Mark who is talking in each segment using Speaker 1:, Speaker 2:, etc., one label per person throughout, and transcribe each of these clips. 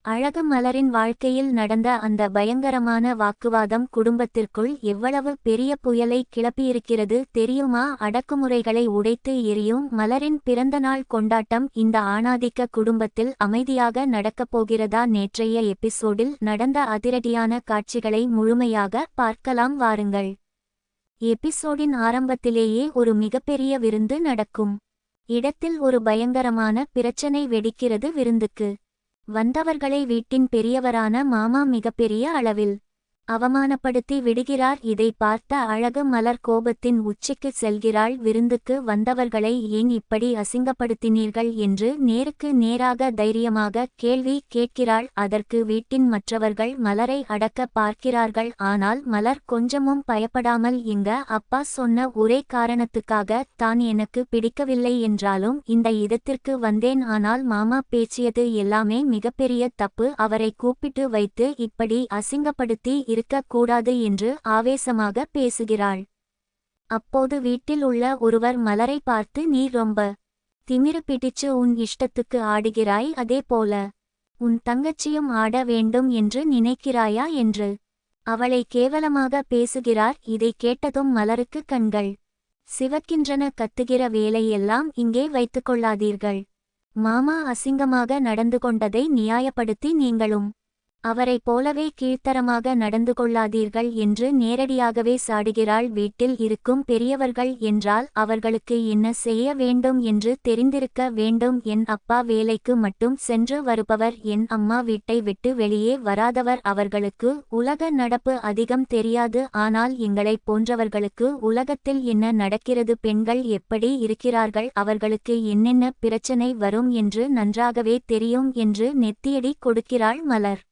Speaker 1: அழகு மலரின் வாழ்க்கையில் நடந்த அந்த பயங்கரமான வாக்குவாதம் குடும்பத்திற்குள் எவ்வளவு பெரிய புயலை கிளப்பியிருக்கிறது தெரியுமா? அடக்குமுறைகளை உடைத்து எரியும் மலரின் பிறந்தநாள் கொண்டாட்டம் இந்த ஆணாதிக்க குடும்பத்தில் அமைதியாக நடக்கப் போகிறதா? நேற்றைய எபிசோடில் நடந்த அதிரடியான காட்சிகளை முழுமையாக பார்க்கலாம் வாருங்கள். எபிசோடின் ஆரம்பத்திலேயே ஒரு மிகப்பெரிய விருந்து நடக்கும் இடத்தில் ஒரு பயங்கரமான பிரச்சனை வெடிக்கிறது. விருந்துக்கு வந்தவர்களை வீட்டின் பெரியவரான மாமா மிகப்பெரிய அளவில் அவமானப்படுத்தி விடுகிறார். இதை பார்த்த அழகு மலர் கோபத்தின் உச்சிக்கு செல்கிறாள். விருந்துக்கு வந்தவர்களை ஏன் இப்படி அசிங்கப்படுத்தினீர்கள் என்று நேருக்கு நேராக தைரியமாக கேள்வி கேட்கிறாள். அதற்கு வீட்டின் மற்றவர்கள் மலரை அடக்க பார்க்கிறார்கள். ஆனால் மலர் கொஞ்சமும் பயப்படாமல் எங்க அப்பா சொன்ன ஒரே காரணத்துக்காக தான் எனக்கு பிடிக்கவில்லை என்றாலும் இந்த இடத்திற்கு வந்தேன். ஆனால் மாமா பேசியது எல்லாமே மிகப்பெரிய தப்பு. அவரை கூப்பிட்டு வைத்து இப்படி அசிங்கப்படுத்தி இருக்கக்கூடாது என்று ஆவேசமாக பேசுகிறாள். அப்போது வீட்டில் உள்ள ஒருவர் மலரை பார்த்து, நீ ரொம்ப திமிரு பிடிச்சு உன் இஷ்டத்துக்கு ஆடுகிறாய், அதே போல உன் தங்கச்சியும் ஆட வேண்டும் என்று நினைக்கிறாயா என்று அவளை கேவலமாக பேசுகிறார். இதை கேட்டதும் மலருக்கு கண்கள் சிவக்கின்றன. கத்துகிற வேலையெல்லாம் இங்கே வைத்துக்கொள்ளாதீர்கள். மாமா அசிங்கமாக நடந்து கொண்டதை நியாயப்படுத்தி நீங்களும் அவரை போலவே கீழ்த்தரமாக நடந்து கொள்ளாதீர்கள் என்று நேரடியாகவே சாடுகிறாள். வீட்டில் இருக்கும் பெரியவர்கள் என்றால் அவர்களுக்கு என்ன செய்ய வேண்டும் என்று தெரிந்திருக்க வேண்டும். என் அப்பா வேலைக்கு மட்டும் சென்று வருபவர், என் அம்மா வீட்டை விட்டு வெளியே வராதவர். அவர்களுக்கு உலக நடப்பு அதிகம் தெரியாது. ஆனால் எங்களைப் போன்றவர்களுக்கு உலகத்தில் என்ன நடக்கிறது, பெண்கள் எப்படி இருக்கிறார்கள், அவர்களுக்கு என்னென்ன பிரச்சனை வரும் என்று நன்றாகவே தெரியும் என்று நெத்தியடி கொடுக்கிறாள் மலர்.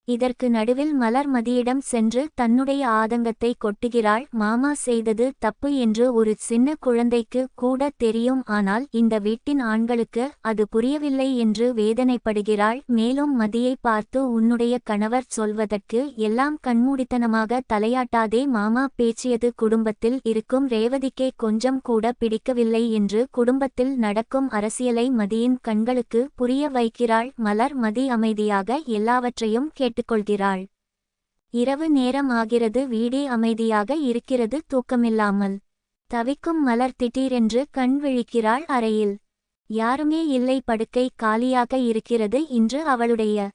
Speaker 1: இதற்கு நடுவில் மலர் மதியிடம் சென்று தன்னுடைய ஆதங்கத்தை கொட்டுகிறாள். மாமா செய்தது தப்பு என்று ஒரு சின்ன குழந்தைக்கு கூட தெரியும். ஆனால் இந்த வீட்டின் ஆண்களுக்கு அது புரியவில்லை என்று வேதனைப்படுகிறாள். மேலும் மதியை பார்த்து, உன்னுடைய கணவர் சொல்வதற்கு எல்லாம் கண்மூடித்தனமாக தலையாட்டாதே. மாமா பேசியது குடும்பத்தில் இருக்கும் ரேவதிக்கே கொஞ்சம் கூட பிடிக்கவில்லை என்று குடும்பத்தில் நடக்கும் அரசியலை மதியின் கண்களுக்கு புரிய வைக்கிறாள் மலர். மதி அமைதியாக எல்லாவற்றையும் கேட்டுக்கொள்கிறாள். இரவு நேரம் ஆகிறது. வீடே அமைதியாக இருக்கிறது. தூக்கமில்லாமல் தவிக்கும் மலர் திடீரென்று கண் விழிக்கிறாள். அறையில் யாருமே இல்லை. படுக்கை காலியாக இருக்கிறது. இன்று அவளுடைய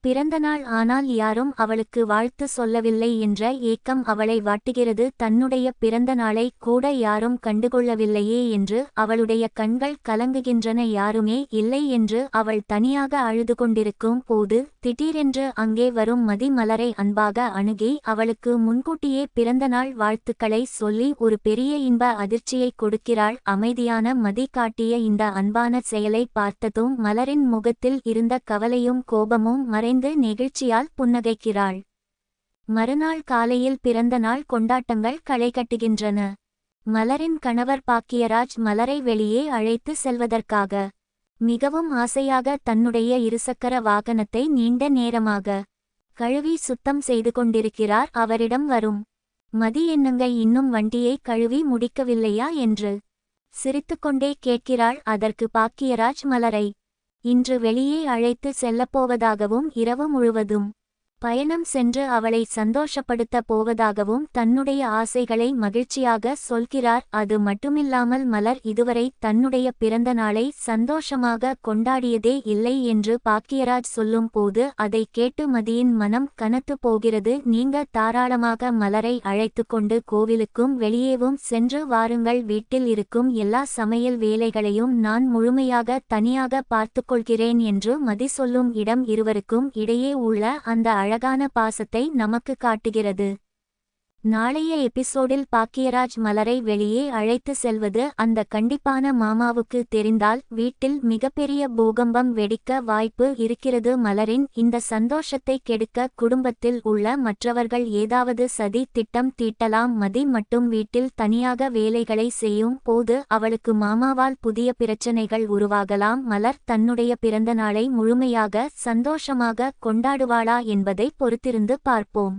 Speaker 1: பிறந்தநாள். ஆனால் யாரும் அவளுக்கு வாழ்த்து சொல்லவில்லை என்ற ஏக்கம் அவளை வாட்டுகிறது. தன்னுடைய பிறந்த நாளை கூட யாரும் கண்டுகொள்ளவில்லையே என்று அவளுடைய கண்கள் கலங்குகின்றன. யாருமே இல்லை என்று அவள் தனியாக அழுது கொண்டிருக்கும் போது திடீரென்று அங்கே வரும் மதி மலரை அன்பாக அணுகி அவளுக்கு முன்கூட்டியே பிறந்தநாள் வாழ்த்துக்களை சொல்லி ஒரு பெரிய இன்ப அதிர்ச்சியை கொடுக்கிறாள். அமைதியான மதி காட்டிய இந்த அன்பான செயலை பார்த்ததும் மலரின் முகத்தில் இருந்த கவலையும் கோபமும் மறைந்து நெகிழ்ச்சியால் புன்னகைக்கிறாள். மறுநாள் காலையில் பிறந்த நாள் கொண்டாட்டங்கள் களை கட்டுகின்றன. மலரின் கணவர் பாக்கியராஜ் மலரை வெளியே அழைத்து செல்வதற்காக மிகவும் ஆசையாக தன்னுடைய இருசக்கர வாகனத்தை நீண்ட நேரமாக கழுவி சுத்தம் செய்து கொண்டிருக்கிறார். அவரிடம் வரும் மதி, என்னங்க இன்னும் வண்டியை கழுவி முடிக்கவில்லையா என்று சிரித்துக்கொண்டே கேட்கிறாள். அதற்கு பாக்கியராஜ் மலரை இன்று வெளியே அழைத்து செல்லப்போவதாகவும் இரவு முழுவதும் பயணம் சென்று அவளை சந்தோஷப்படுத்த போவதாகவும் தன்னுடைய ஆசைகளை மகிழ்ச்சியாக சொல்கிறார். அது மட்டுமில்லாமல் மலர் இதுவரை தன்னுடைய பிறந்த நாளை சந்தோஷமாக கொண்டாடியதே இல்லை என்று பாக்கியராஜ் சொல்லும் போது அதை கேட்டு மதியின் மனம் கனத்து போகிறது. நீங்க தாராளமாக மலரை அழைத்து கொண்டு கோவிலுக்கும் வெளியேவும் சென்று வாருங்கள். வீட்டில் இருக்கும் எல்லா சமையல் வேலைகளையும் நான் முழுமையாக தனியாக பார்த்துக்கொள்கிறேன் என்று மதி சொல்லும் இடம் இருவருக்கும் இடையே உள்ள அந்த அழகான பாசத்தை நமக்கு காட்டுகிறது. நாளைய எபிசோடில் பாக்கியராஜ் மலரை வெளியே அழைத்து செல்வது அந்த கண்டிப்பான மாமாவுக்கு தெரிந்தால் வீட்டில் மிகப்பெரிய பூகம்பம் வெடிக்க வாய்ப்பு இருக்கிறது. மலரின் இந்த சந்தோஷத்தை கெடுக்க குடும்பத்தில் உள்ள மற்றவர்கள் ஏதாவது சதி திட்டம் தீட்டலாம். மதி மட்டும் வீட்டில் தனியாக வேலைகளை செய்யும் போது அவளுக்கு மாமாவால் புதிய பிரச்சனைகள் உருவாகலாம். மலர் தன்னுடைய பிறந்த நாளை முழுமையாக சந்தோஷமாக கொண்டாடுவாளா என்பதை பொறுத்திருந்து பார்ப்போம்.